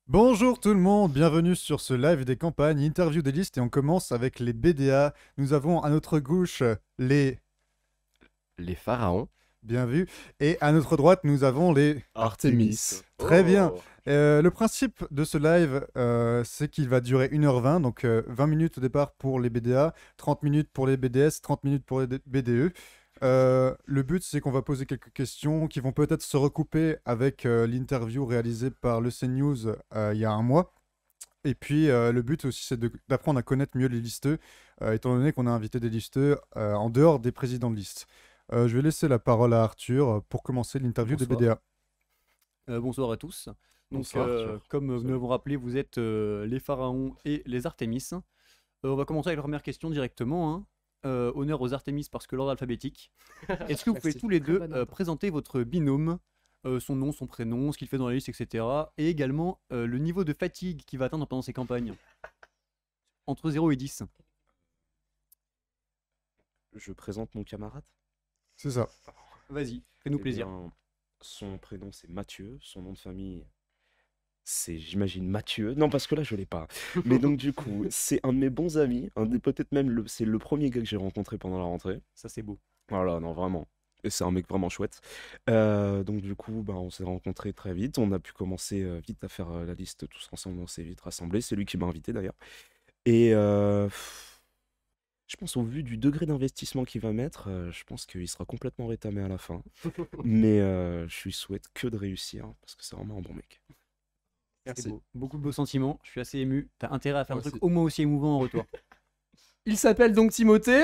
Bonjour tout le monde, bienvenue sur ce live des campagnes, interview des listes et on commence avec les BDA. Nous avons à notre gauche les Les pharaons. bien vus et à notre droite nous avons les Artemis. très bien. Oh. Le principe de ce live, c'est qu'il va durer 1h20, donc 20 minutes au départ pour les BDA, 30 minutes pour les BDS, 30 minutes pour les BDE. Le but, c'est qu'on va poser quelques questions qui vont peut-être se recouper avec l'interview réalisée par le CNews il y a un mois. Et puis, le but aussi, c'est d'apprendre à connaître mieux les listeux, étant donné qu'on a invité des listeux en dehors des présidents de liste. Je vais laisser la parole à Arthur pour commencer l'interview des Bonsoir. BDA. Bonsoir à tous. Donc, Bonsoir, Arthur. comme nous l'avons rappelé, vous êtes les pharaons et les Artémis. On va commencer avec la première question directement, hein. Honneur aux Artémis parce que l'ordre alphabétique. Est-ce que vous pouvez tous les deux présenter votre binôme, son nom, son prénom, ce qu'il fait dans la liste, etc. Et également le niveau de fatigue qu'il va atteindre pendant ses campagnes. Entre 0 et 10. Je présente mon camarade. C'est ça. Vas-y, fais-nous Eh plaisir. bien, son prénom c'est Mathieu, son nom de famille c'est, j'imagine, Mathieu. Non, parce que là je l'ai pas. Mais donc du coup, c'est un de mes bons amis, peut-être même c'est le premier gars que j'ai rencontré pendant la rentrée. Ça, c'est beau. Voilà, non, vraiment. Et c'est un mec vraiment chouette. Donc du coup, bah, on s'est rencontrés très vite. On a pu commencer vite à faire la liste tous ensemble. On s'est vite rassemblés. C'est lui qui m'a invité d'ailleurs. Et je pense au vu du degré d'investissement qu'il va mettre, je pense qu'il sera complètement rétamé à la fin. Mais je lui souhaite que de réussir parce que c'est vraiment un bon mec. C'est Merci. beau. Beaucoup de beaux sentiments. Je suis assez ému. T'as intérêt à faire un Moi truc aussi. au moins aussi émouvant en retour. Il s'appelle donc Timothée.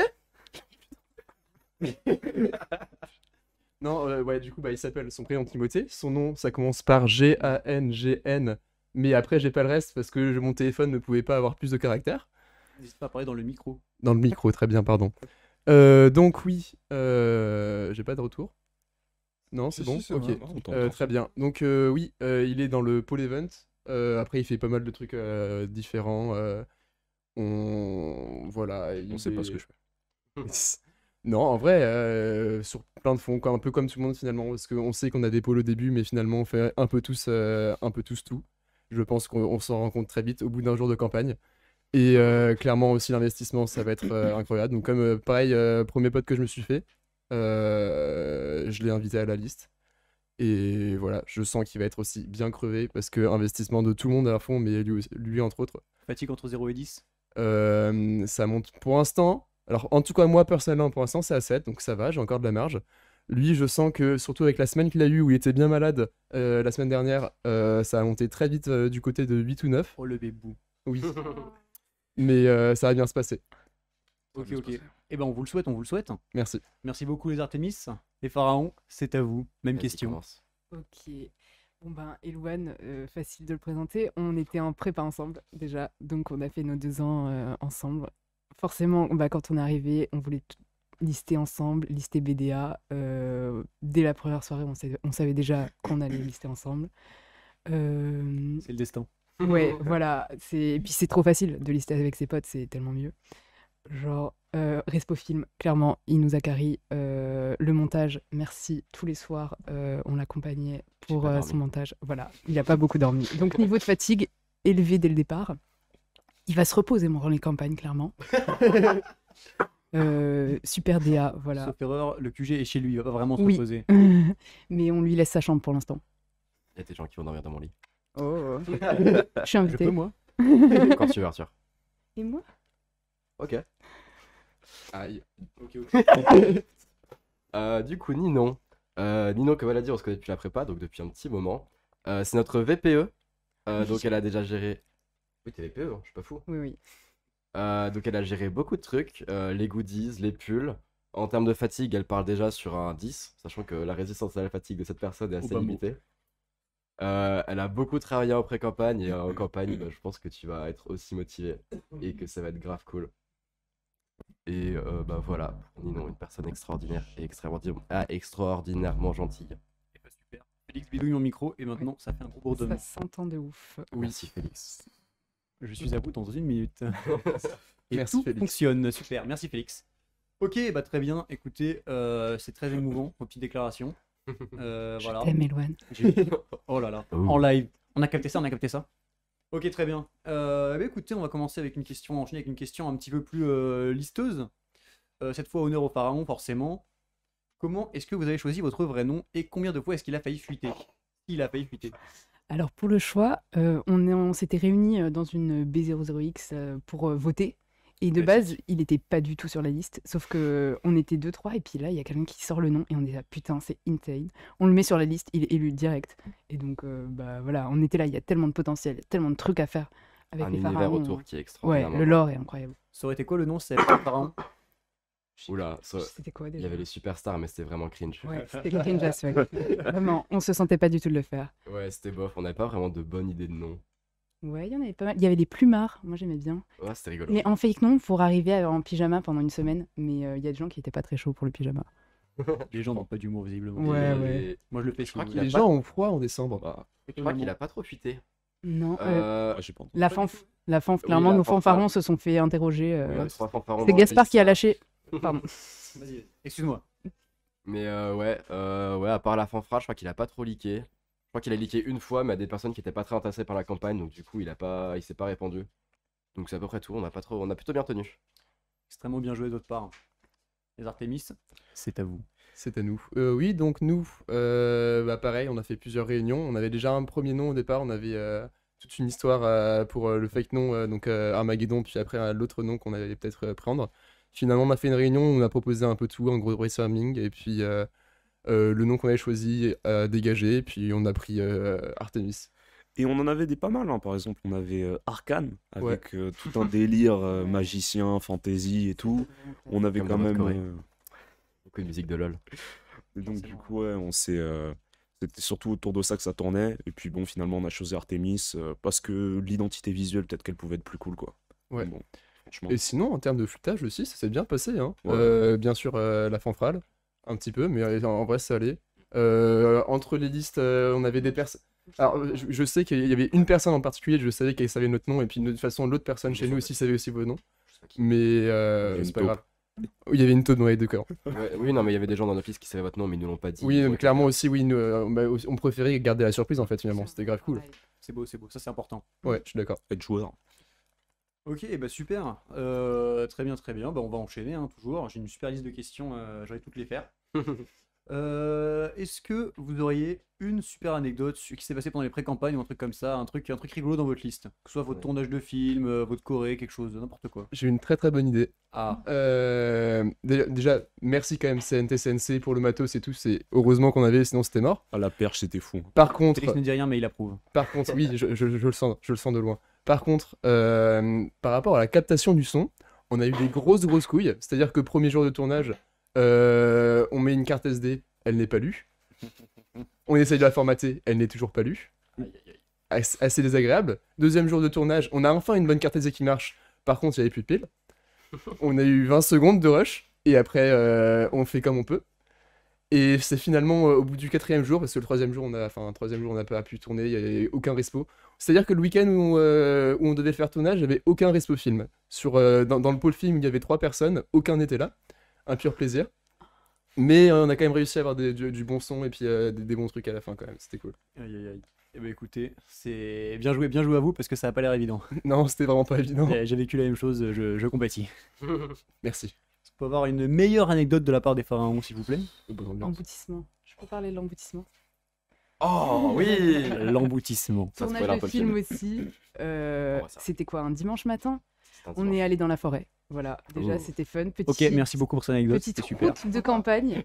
Non, ouais, du coup, bah, il s'appelle son prénom Timothée. Son nom, ça commence par G-A-N-G-N. Mais après, j'ai pas le reste parce que mon téléphone ne pouvait pas avoir plus de caractères. N'hésite pas à parler dans le micro. Dans le micro, très bien, pardon. Donc, oui, j'ai pas de retour. Non, c'est Si, bon? si, c'est Ok. bon. Ah, on t'entend. Très bien. Donc, oui, il est dans le pôle event. Après, il fait pas mal de trucs différents. Voilà. On sait pas ce que je fais. Non, en vrai, sur plein de fonds, quoi, un peu comme tout le monde finalement, parce qu'on sait qu'on a des pôles au début, mais finalement on fait un peu tous tout. Je pense qu'on s'en rend compte très vite au bout d'un jour de campagne. Et clairement aussi l'investissement, ça va être incroyable. Donc comme pareil, premier pote que je me suis fait, je l'ai invité à la liste. Et voilà, je sens qu'il va être aussi bien crevé, parce que investissement de tout le monde à fond, mais lui entre autres. Fatigue entre 0 et 10. Ça monte pour l'instant. Alors, en tout cas, moi, personnellement, pour l'instant, c'est à 7, donc ça va, j'ai encore de la marge. Lui, je sens que, surtout avec la semaine qu'il a eue où il était bien malade la semaine dernière, ça a monté très vite du côté de 8 ou 9. Oh le bébou. Oui. Mais ça va bien se passer. Ok, bien se ok. passer. Eh ben on vous le souhaite, on vous le souhaite. Merci. Merci beaucoup les Artémis. Les pharaons, c'est à vous. Même Vas-y, question. commence. Ok. Bon ben, Elouane, facile de le présenter. On était en prépa ensemble déjà, donc on a fait nos 2 ans ensemble. Forcément, bah, quand on est arrivé, on voulait tout lister ensemble, lister BDA. Dès la première soirée, on savait déjà qu'on allait lister ensemble. C'est le destin. Ouais, voilà. Et puis c'est trop facile de lister avec ses potes, c'est tellement mieux. Genre, Respo Film, clairement, il nous a carry. Le montage, merci, tous les soirs, on l'accompagnait pour pas son dormi. montage. Voilà, il n'a pas beaucoup dormi. Donc, niveau de fatigue, élevé dès le départ. Il va se reposer pendant les campagnes, clairement. Super DA, voilà. Sauf erreur, le QG est chez lui, il va pas vraiment se Oui. reposer. Mais on lui laisse sa chambre pour l'instant. Il y a des gens qui vont dormir dans mon lit. Oh. Je suis Je invitée. peux moi. Quand tu veux, Arthur. Et moi? Ok. Aïe. Ok, ok. Du coup, Ninon. Ninon, comme elle a dit, on se connaît depuis la prépa, donc depuis un petit moment. C'est notre VPE. Donc elle a déjà géré. Oui, t'es VPE, hein, je suis pas fou. Oui, oui. Donc elle a géré beaucoup de trucs, les goodies, les pulls. En termes de fatigue, elle parle déjà sur un 10, sachant que la résistance à la fatigue de cette personne est assez Ou pas bon. limitée. Elle a beaucoup travaillé en pré-campagne et en campagne, bah, je pense que tu vas être aussi motivé et que ça va être grave cool. Et bah voilà, Ninon, une personne extraordinaire et extraordinairement gentille. Eh ben, super. Félix bidouille mon micro et maintenant ça fait un gros bourdonnement. Ça s'entend de ouf. Merci Félix. Je suis à vous dans 1 minute. Et Merci, tout Félix. fonctionne, super, merci Félix. Ok, bah très bien, écoutez, c'est très émouvant, vos petites déclarations. Voilà. T'aimes, Elouane? Oh là là, Oh. en live. On a capté ça, on a capté ça. Ok, très bien. Écoutez, on va commencer avec une question, enchaîner avec une question un petit peu plus listeuse. Cette fois, honneur au pharaon, forcément. Comment est-ce que vous avez choisi votre vrai nom et combien de fois est-ce qu'il a failli fuiter? Il a failli fuiter. Alors pour le choix, on s'était réunis dans une B00X pour voter. Et de base, il n'était pas du tout sur la liste, sauf que on était 2-3, et puis là, il y a quelqu'un qui sort le nom, et on est là, putain, c'est insane. On le met sur la liste, il est élu direct. Et donc, bah voilà, on était là, il y a tellement de potentiel, tellement de trucs à faire avec Un les univers pharaons. autour qui est Ouais, extraordinaire. le lore est incroyable. Ça aurait été quoi le nom si ça avait été le pharaon? Oula, C'était quoi il déjà? y avait les superstars, mais c'était vraiment cringe. Ouais, c'était cringe as fuck. Vraiment, on se sentait pas du tout de le faire. Ouais, c'était bof. On n'avait pas vraiment de bonnes idées de nom. Ouais, il y en avait pas mal. Il y avait les plumards, moi j'aimais bien. Ouais, c'était rigolo. Mais en fake nom, pour arriver en pyjama pendant une semaine. Mais il y a des gens qui étaient pas très chauds pour le pyjama. Les gens n'ont pas d'humour, visiblement. Ouais, Et- ouais. Moi, je le fais Je crois si vous qu'il a voulez. Les gens ont froid en décembre. Bah, je crois qu'il a pas trop fuité. Non, Euh, Ah, j'ai pas entendu. la fanf, Oui, clairement, la nos fanfare. fanfarons se sont fait interroger. oui, les trois fanfarons C'est dans Gaspard la qui a liste. lâché. Pardon. Vas-y, excuse-moi. Mais ouais, à part la fanfare, je crois qu'il a pas trop leaké. Je crois qu'il a leaké une fois, mais à des personnes qui étaient pas très intéressées par la campagne, donc du coup il s'est pas répandu. Donc c'est à peu près tout. On a plutôt bien tenu. Extrêmement bien joué d'autre part. Les Artemis, c'est à vous. C'est à nous. Oui, donc nous, bah pareil, on a fait plusieurs réunions. On avait déjà un premier nom au départ. On avait toute une histoire pour le fake nom, donc Armageddon, puis après l'autre nom qu'on allait peut-être prendre. Finalement, on a fait une réunion où on a proposé un peu tout, en gros brainstorming, et puis le nom qu'on avait choisi a dégagé, puis on a pris Artemis. Et on en avait des pas mal, hein. Par exemple, on avait Arcane, avec tout un délire magicien, fantasy et tout. On avait Comme quand dans même. North Corée. Beaucoup de musique de LoL. Et donc, du coup, ouais, on s'est. C'était surtout autour de ça que ça tournait. Et puis, bon, finalement, on a choisi Artemis parce que l'identité visuelle, peut-être qu'elle pouvait être plus cool, quoi. Ouais. Bon, franchement. Et sinon, en termes de flûtage aussi, ça s'est bien passé. Hein. Ouais. Bien sûr, la fanfrale, un petit peu, mais en vrai, ça allait. Entre les listes, on avait des personnes. Alors, je sais qu'il y avait une personne en particulier, je savais qu'elle savait notre nom, et puis de toute façon, l'autre personne chez nous aussi savait aussi vos noms. Mais Il y a une c'est pas taupe. grave. Il y avait une taupe dans les deux corps. Ouais, oui, non, mais il y avait des gens dans notre liste qui savaient votre nom, mais ils nous l'ont pas dit. Oui, Ils ont mais été clairement là. aussi, oui, nous, on préférait garder la surprise en fait, finalement. C'était grave cool. C'est beau, ça c'est important. Ouais, je suis d'accord. Être joueur. Ok, bah super. Très bien, très bien. Bah, on va enchaîner, hein, toujours. J'ai une super liste de questions, j'aurais toutes les faire. Est-ce que vous auriez une super anecdote qui s'est passée pendant les pré-campagnes ou un truc comme ça, un truc rigolo dans votre liste? Que ce soit votre tournage de film, votre choré, quelque chose, n'importe quoi. J'ai une très très bonne idée. Ah, Déjà, merci quand même CNT CNC pour le matos et tout. C'est heureusement qu'on avait, sinon c'était mort. À la perche, c'était fou. Par contre, Félix ne dit rien, mais il approuve. oui, je le sens de loin. Par contre, par rapport à la captation du son, on a eu des grosses couilles. C'est-à-dire que premier jour de tournage, on met une carte SD, elle n'est pas lue. On essaye de la formater, elle n'est toujours pas lue. Assez désagréable. Deuxième jour de tournage, on a enfin une bonne carte SD qui marche. Par contre, il n'y avait plus de piles. On a eu 20 secondes de rush. Et après, on fait comme on peut. Et c'est finalement au bout du quatrième jour, parce que le troisième jour, on n'a pas pu tourner, il n'y avait aucun respo. C'est-à-dire que le week-end où on devait faire tournage, il n'y avait aucun respo film. Dans le pôle film, il y avait 3 personnes, aucun n'était là. Un pur plaisir. Mais on a quand même réussi à avoir du bon son et puis des bons trucs à la fin quand même, c'était cool. Aïe aïe aïe. Eh ben écoutez, c'est bien joué à vous parce que ça a pas l'air évident. Non, c'était vraiment pas évident. J'ai vécu la même chose, je compatis. Merci. On peut avoir une meilleure anecdote de la part des pharaons, s'il vous plaît? Bonne ambiance. L'emboutissement. Je peux parler de l'emboutissement. Oh oui. L'emboutissement. Ça Tournage spoil un de peu le film film. aussi. voit ça. C'était quoi, un dimanche matin? C'est un On dimanche. est allé dans la forêt. Voilà, déjà Oh. c'était fun. Ok, merci beaucoup pour cette anecdote, Petite c'était super. route de campagne.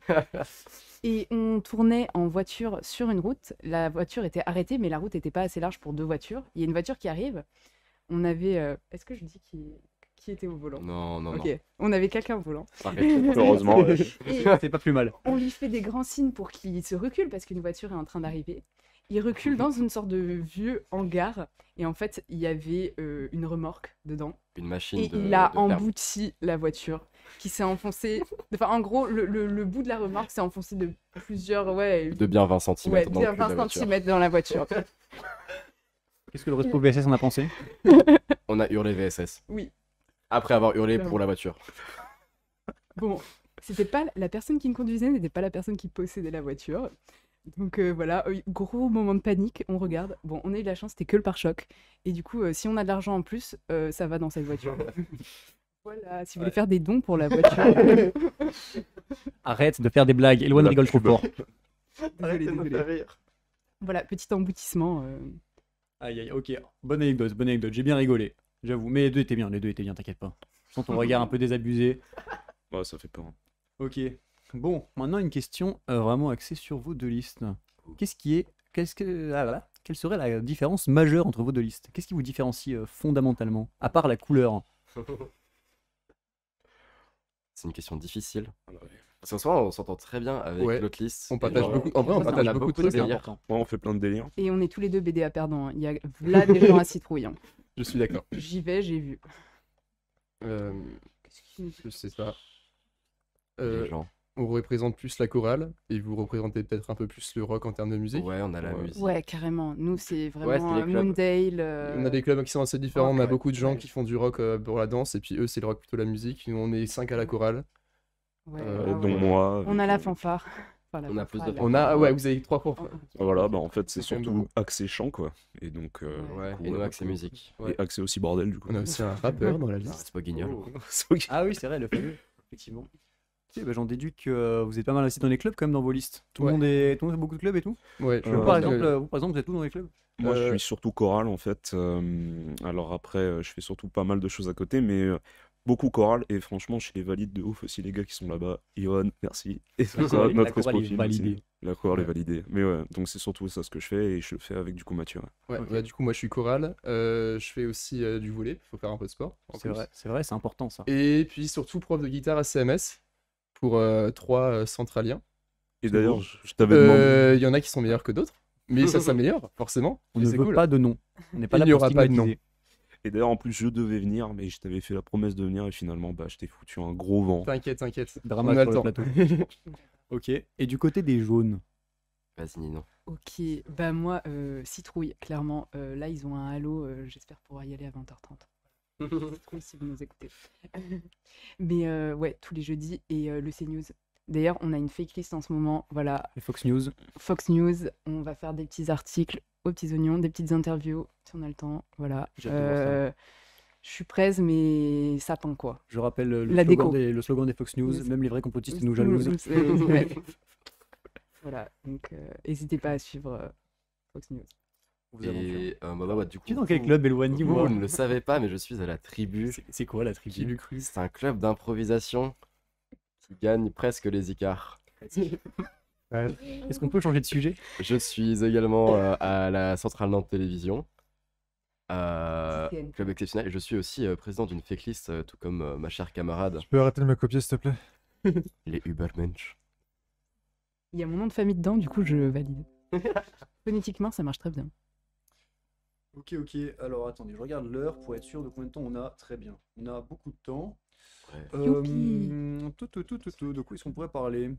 Et on tournait en voiture sur une route. La voiture était arrêtée, mais la route n'était pas assez large pour 2 voitures. Il y a une voiture qui arrive. On avait. Est-ce que je dis qui était au volant? Non, non, non. Ok, on avait quelqu'un au volant. Arrête. Heureusement. Et C'est pas plus mal. on lui fait des grands signes pour qu'il se recule parce qu'une voiture est en train d'arriver. Il recule dans une sorte de vieux hangar. Et en fait, il y avait une remorque dedans. Une machine Et de. il a de ferme. embouti la voiture qui s'est enfoncée. Enfin, en gros, le bout de la remorque s'est enfoncé de plusieurs. Ouais, De bien 20 cm ouais, dans bien le cul de la 20 voiture. cm dans la voiture. Qu'est-ce que le Respo VSS en a pensé? On a hurlé VSS. Oui. Après avoir hurlé Clairement. pour la voiture. Bon, c'était pas la personne qui me conduisait n'était pas la personne qui possédait la voiture. Donc voilà, gros moment de panique, on regarde. Bon, on a eu de la chance, c'était que le pare-choc. Et du coup, si on a de l'argent en plus, ça va dans cette voiture. Voilà, si vous voulez faire des dons pour la voiture. Arrête de faire des blagues, Eloane La rigole trop pub. fort. Désolé. Voilà, petit emboutissement. Aïe aïe, ok, bonne anecdote, j'ai bien rigolé, j'avoue. Mais les deux étaient bien, t'inquiète pas. Je sens ton regard un peu désabusé. Ouais, ça fait peur. Hein. Ok. Bon, maintenant une question vraiment axée sur vos deux listes. Quelle serait la différence majeure entre vos deux listes? Qu'est-ce qui vous différencie fondamentalement, à part la couleur? C'est une question difficile. Ah bah ouais. Parce qu'en soi, on s'entend très bien avec Ouais. l'autre liste. On Et partage genre, beaucoup. En vrai, on Ça, c'est partage a beaucoup beaucoup de de trucs. délire. important. Ouais, on fait plein de délires. Et on est tous les deux BDA perdants. Il y a là des gens à citrouille. Hein. Je suis d'accord. J'y vais, j'ai vu. Qu'est-ce qui- Je sais pas. les gens. On représente plus la chorale et vous représentez peut-être un peu plus le rock en termes de musique. Ouais, on a la Ouais. musique. Ouais, carrément. Nous, c'est c'était vraiment les clubs. Moondale. On a des clubs qui sont assez différents. On a ouais, beaucoup de gens ouais. qui font du rock pour la danse et puis eux, c'est le rock plutôt la musique. Nous, on est 5 à la chorale. Ouais, Euh, ah Dont ouais. moi. On a la fanfare. Enfin, la On a plus de fanfare, On a, ouais, vous avez 3 cours. Voilà, bah en fait, c'est C'est quand même surtout beaucoup. accès chant, quoi. Et donc. Ouais, du coup, et nous, ouais, accès musique. Ouais. Et accès aussi bordel, du coup. On a aussi un rappeur dans la liste. C'est pas guignol. C'est ok. Ah oui, c'est vrai, le fameux, effectivement. Ok, bah, j'en déduis que vous êtes pas mal assis dans les clubs quand même dans vos listes. Tout le Ouais. monde est, tout le monde fait beaucoup de clubs et tout. Ouais, je Vous, Vous, pense par que- exemple, vous êtes tous dans les clubs? Moi, je Euh, suis surtout chorale, en fait. Alors après, je fais surtout pas mal de choses à côté, mais beaucoup chorale. Et franchement, je les valide de ouf aussi, les gars qui sont là-bas. Iron, merci. Et tout ça, chorale- la notre chorale est profil validée. aussi. La chorale est Ouais. validée. Mais ouais, donc c'est surtout ça ce que je fais et je le fais avec du coup Mathieu. Ouais. Ouais, Ok. bah, du coup, moi je suis chorale. Je fais aussi du volley. Faut faire un peu de sport. en plus. C'est vrai, c'est important ça. Et puis surtout prof de guitare à CMS pour 3 centraliens. Et C'est d'ailleurs, beau. je t'avais demandé. Il y en a qui sont meilleurs que d'autres, mais ça s'améliore forcément. On et ne c'est veut cool. pas de nom. On n'est pas Il là n'y pour aura pas de nom. stigmatiser. Et d'ailleurs, en plus, je devais venir, mais je t'avais fait la promesse de venir et finalement, bah, je t'ai foutu un gros vent. T'inquiète, t'inquiète. Drama On a sur le le temps. plateau. Ok. Et du côté des jaunes, Vas-y, Nino. Ok, bah moi, citrouille, clairement. Là, ils ont un halo, j'espère pouvoir y aller à 20h30. Citrouille, si vous nous écoutez. Mais ouais, tous les jeudis et le CNews. D'ailleurs, on a une fake list en ce moment. Voilà, les Fox News. Fox News. On va faire des petits articles aux petits oignons, des petites interviews si on a le temps. Voilà. J'ai hâte de voir ça. Je suis prête, mais ça pend quoi. Je rappelle le La slogan, déco. le slogan des Fox News, Oui. même les vrais complotistes nous jalousent. Ouais. Voilà, donc n'hésitez pas à suivre Fox News. Vos aventures. Et bah, du coup, Tu es dans quel club, éloigné vous, moi vous ne le savez pas, mais je suis à la tribu. C'est quoi la Qui tribu l'eût cru? C'est un club d'improvisation qui gagne presque les Icars. Est-ce qu'on peut changer de sujet? Je suis également à la Centrale Nantes Télévision. CCN. Club exceptionnel. Et je suis aussi président d'une fake list, tout comme ma chère camarade, Tu peux arrêter de me copier, s'il te plaît? les Ubermensch. Il y a mon nom de famille dedans, du coup je valide. Phonétiquement, ça marche très bien. Ok, alors attendez, je regarde l'heure pour être sûr de combien de temps on a. Très bien, on a beaucoup de temps. Ouais. Youpi. De quoi est-ce qu'on pourrait parler?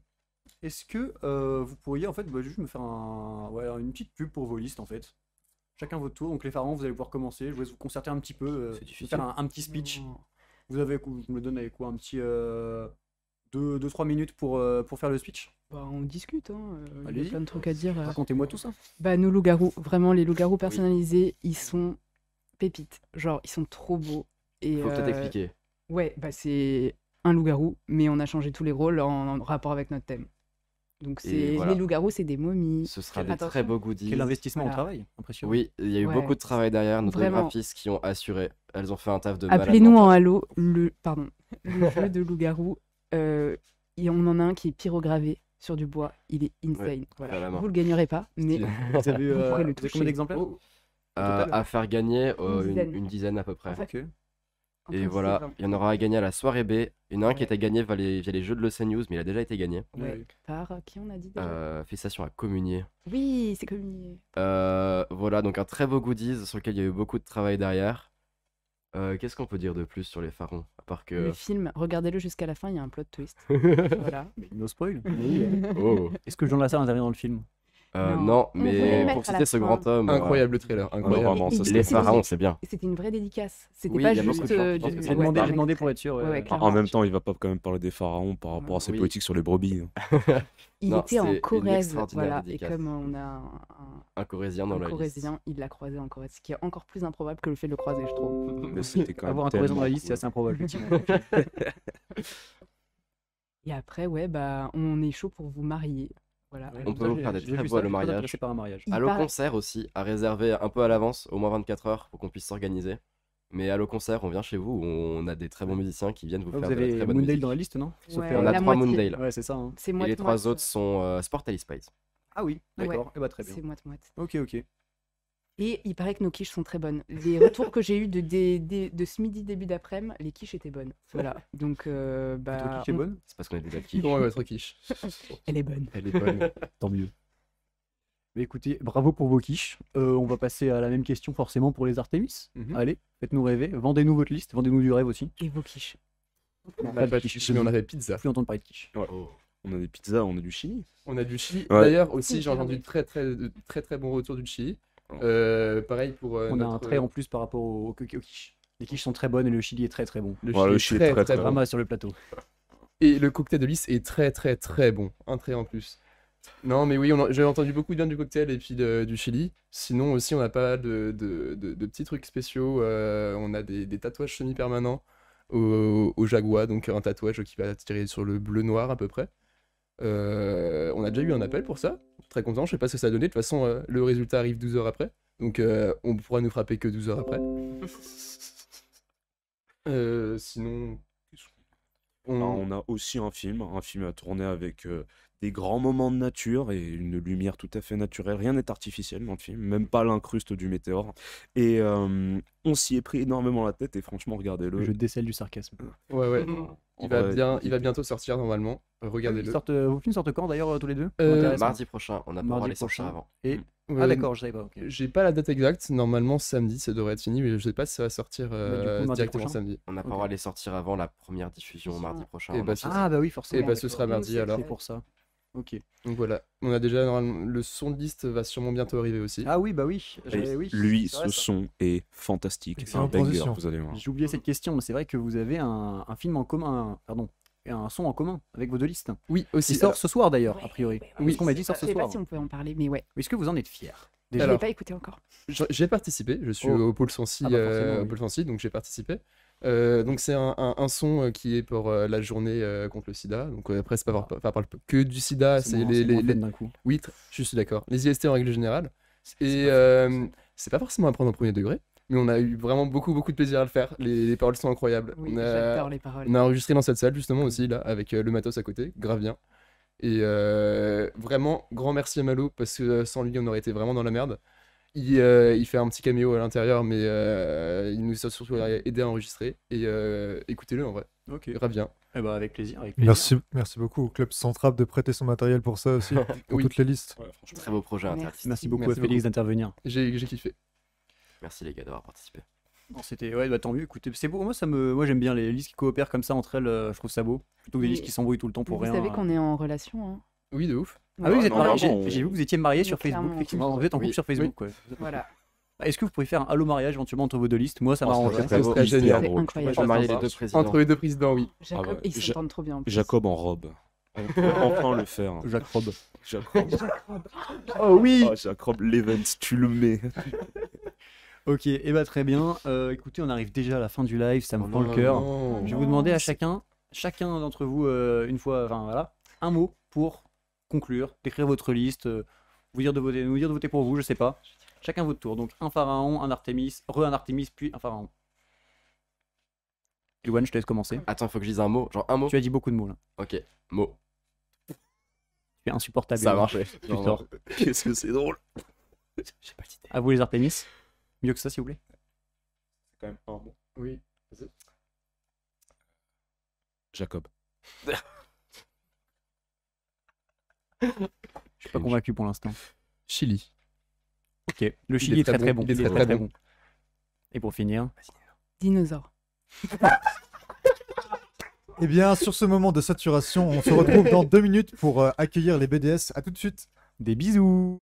Est-ce que vous pourriez en fait juste me faire une petite pub pour vos listes en fait? Chacun votre tour, donc les pharaons, vous allez pouvoir commencer, je vous laisse vous concerter un petit peu, C'est difficile. faire un petit speech. Non. Vous avez, je me donne avec quoi, un petit 2-3 minutes pour faire le speech? Bah, on discute, hein. Il y Allez-y. a plein de trucs à dire. Racontez-moi tout ça. Bah, nos loups-garous, vraiment, les loups-garous personnalisés, ils sont pépites. Genre, ils sont trop beaux. Et, Faut peut-être expliquer. Ouais, bah, c'est un loup-garou, mais on a changé tous les rôles en rapport avec notre thème. Donc, Et voilà. les loups-garous, c'est des momies. Ce sera Quel- des attention. très beaux goodies. Quel investissement au Voilà. travail, impressionnant. Oui, il y a eu Ouais. beaucoup de travail derrière, nos Vraiment. graphistes qui ont assuré. Elles ont fait un taf de malade Appelez-nous en mental. halo, le jeu de loup-garou. On en a un qui est pyrogravé sur du bois. Il est insane. Ouais, Voilà. à la main. Vous le gagnerez pas, mais Vous avez, Vous pourrez le vous avez toucher. combien d'exemplaires? Oh, À faire gagner Une dizaine. une dizaine à peu près. Ok. entre Et 10 voilà, 20. il y en aura à gagner à la soirée B. Il y en a un qui Ouais. était gagné via les jeux de l'Océan News, mais il a déjà été gagné. Ouais. Par qui on a dit déjà Félicitations à Communier. Oui, c'est communié. Voilà, donc un très beau goodies sur lequel il y a eu beaucoup de travail derrière. Qu'est-ce qu'on peut dire de plus sur les pharaons? À part que. Le film, regardez-le jusqu'à la fin, il y a un plot twist. Voilà. No spoil. Oh, Est-ce que Jean Lassalle intervient dans le film? Non, On voulait le mais mettre pour à la citer ce fin. grand homme, Incroyable trailer, Non, incroyable. vraiment, ça, Et c'est les c'était- pharaons, c'est bien. C'était une vraie dédicace. C'était Oui, pas il y a beaucoup juste de gens qui du. pensent que c'est J'ai Ouais, demandé, ouais, j'ai demandé pour être sûr. ouais, ouais. clairement. En même temps, il va pas quand même parler des pharaons par rapport à ses Oui. politiques sur les brebis. hein. Il Non, était c'est en une Corrèze, extraordinaire voilà. Et dédicace. comme on a Un Corrézien dans un la liste. Corrézien, il l'a croisé en Corrèze, ce qui est encore plus improbable que le fait de le croiser, je trouve. Mais c'était quand même Avoir un Corrézien dans la tellement liste, c'est cool. assez improbable. effectivement. Et après, ouais, bah, on est chaud pour vous marier. Voilà. On peut vous faire des J'ai très vu beaux ça, le je suis mariage. intéressé par un mariage. Il Allo paraît- concert aussi, à réserver un peu à l'avance, au moins 24 heures, pour qu'on puisse s'organiser. Mais Allo concert, on vient chez vous, on a des très bons musiciens qui viennent vous Vous faire de la avez très bonne Moondale musique. dans la liste, non Sauf Ouais, erreur. On a la 3 moitié. Moondale. Ouais, c'est ça. hein. C'est Et les moite-moite. 3 autres sont Sport Alice Spice. Ah oui, d'accord. Ouais. Eh bah, très bien. C'est moite-moite. Ok, ok. Et il paraît que nos quiches sont très bonnes. Les retours que j'ai eus de ce midi, début d'après-midi, les quiches étaient bonnes. Voilà. Donc, Votre bah, quiche est bonne C'est parce qu'on est des belles quiches. Comment est votre quiche? elle est bonne. Elle est bonne. Tant mieux. Mais écoutez, bravo pour vos quiches. On va passer à la même question forcément pour les Artemis. Mhm. Allez, faites-nous rêver. Vendez-nous votre liste, vendez-nous du rêve aussi. Et vos quiches. On a pas de quiche, mais on a des pizzas. Plus entendre parler de quiche. Oh. On a des pizzas, on a du chili. On a du Chili. Ouais. D'ailleurs aussi, j'ai Ah entendu oui. très bon retour du Chili. Pareil pour On a un notre- trait en plus par rapport aux quiches. Les quiches sont très bonnes et le chili est très très bon. Le Ouais, le Chili Chili est est très, très Pas mal sur le plateau. Et le cocktail de lys est très bon. Un trait en plus. Non, mais oui, j'ai entendu beaucoup de bien du cocktail et puis du Chili. Sinon aussi, on a pas mal de petits trucs spéciaux. On a des tatouages semi-permanents au Jaguar, donc un tatouage qui va tirer sur le bleu-noir à peu près. On a déjà eu un appel pour ça. Très content, je sais pas ce que ça a donné. De toute façon, le résultat arrive 12 heures après. Donc on pourra nous frapper que 12 heures après. Sinon, On a aussi un film à tourner avec des grands moments de nature et une lumière tout à fait naturelle. Rien n'est artificiel dans le film, même pas l'incruste du météore. Et on s'y est pris énormément la tête et franchement, regardez-le. Je décèle du sarcasme. ouais. En Il va vrai, bientôt sortir normalement. Regardez-le. Vos films sortent quand d'ailleurs tous les deux Mardi prochain, on a pas le droit de les sortir prochain. avant. Et... Ah d'accord, je savais pas. ok. J'ai pas la date exacte. Normalement, samedi, ça devrait être fini, mais je sais pas si ça va sortir Bah, du coup, mardi directement prochain. samedi. On n'a pas Ok. le droit de les sortir avant la première diffusion mardi prochain. Et On bah, a ce fait- Ah bah oui, forcément. Et bah, ce sera Nous, mardi c'est alors. C'est pour ça. Ok. Donc voilà. On a déjà normalement le son de liste va sûrement bientôt arriver aussi. Ah oui, bah oui. Et oui, lui, c'est vrai, ce ça. son est fantastique. C'est un Excellente banger, transition. vous allez voir. J'ai oublié cette question, mais c'est vrai que vous avez un film en commun, pardon, un son en commun avec vos deux listes. Oui, aussi. Il sort ce soir d'ailleurs, a priori. Oui. Ce qu'on m'a dit sort Je ce sais pas soir. si on peut en parler, mais ouais. Est-ce que vous en êtes fiers Je déjà l'ai Alors, pas écouté encore. J'ai participé, je suis Oh. au Pôle Sancy, Ah bah forcément, oui. au Pôle Sancy, donc j'ai participé. Donc c'est un son qui est pour la journée contre le sida. Donc après, c'est pas parle que du sida, c'est moins- les, moins les- fun d'un coup. Oui, je suis d'accord. Les IST en règle générale. Et c'est pas forcément à prendre au premier degré, mais on a eu vraiment beaucoup de plaisir à le faire. Les paroles sont incroyables. Oui, On a, j'adore les paroles. on a enregistré dans cette salle justement aussi, là, avec le matos à côté, grave bien. Et vraiment, grand merci à Malo, parce que sans lui, on aurait été vraiment dans la merde. Il fait un petit caméo à l'intérieur, mais il nous a surtout aidé à enregistrer. Et écoutez-le en vrai, Ok. grave bien. Eh ben, avec plaisir, avec plaisir. Merci beaucoup au Club Centrap de prêter son matériel pour ça aussi, pour Oui. toutes les listes. Très beau projet Merci. interartistique. Merci beaucoup Merci à Félix d'intervenir. J'ai kiffé. Merci les gars d'avoir participé. Non, c'était ouais, bah, tant mieux. Écoutez, c'est beau. Moi j'aime bien les listes qui coopèrent comme ça entre elles. Je trouve ça beau. Plutôt que des Oui. listes qui s'embrouillent tout le temps pour Vous rien. savez qu'on est en relation, hein. Oui, de ouf. Ah oui, vous êtes non, mariés. vraiment, J'ai vu que vous étiez mariés sur Clairement. Facebook. Effectivement, vous êtes en couple Oui. sur Facebook. Ouais. Voilà. Est-ce que vous pourriez faire un halo mariage éventuellement entre vos deux listes? Moi, ça Oh, m'arrange. ça serait Ce serait génial. C'est incroyable. On va marier les sympa. deux présidents. Entre les deux présidents, oui. Jacob, Ah ouais, ils s'entendent trop bien. en plus. Jacob en robe. On peut enfin le faire. Jacques Robe. Jacob. Oh oui. Oh, Jacob l'event, tu le mets. Ok, et bah très bien. Écoutez, on arrive déjà à la fin du live. Ça me Oh prend le non, cœur. Non. Je vais vous demander à chacun d'entre vous, une fois, enfin voilà, un mot pour conclure, décrire votre liste, vous dire de voter, nous dire de voter pour vous, je sais pas. Chacun votre tour. Donc un pharaon, un Artémis, un Artémis, puis un pharaon. Luan, je te laisse commencer. Attends, il faut que je dise un mot. Genre un mot. Tu as dit beaucoup de mots là. Ok, mot. Tu es insupportable. Ça Luan. marche. Tu sors. Qu'est-ce que c'est drôle. J'ai pas d'idée. À vous les Artémis. Mieux que ça, s'il vous plaît. C'est quand même un mot. Oui. Jacob. Je suis pas convaincu pour l'instant. Chili. Ok. Le Chili est très très bon. Il est très, très bon. Et pour finir, Dinosaure. Eh bien, sur ce moment de saturation, on se retrouve dans 2 minutes pour accueillir les BDS. À tout de suite. Des bisous.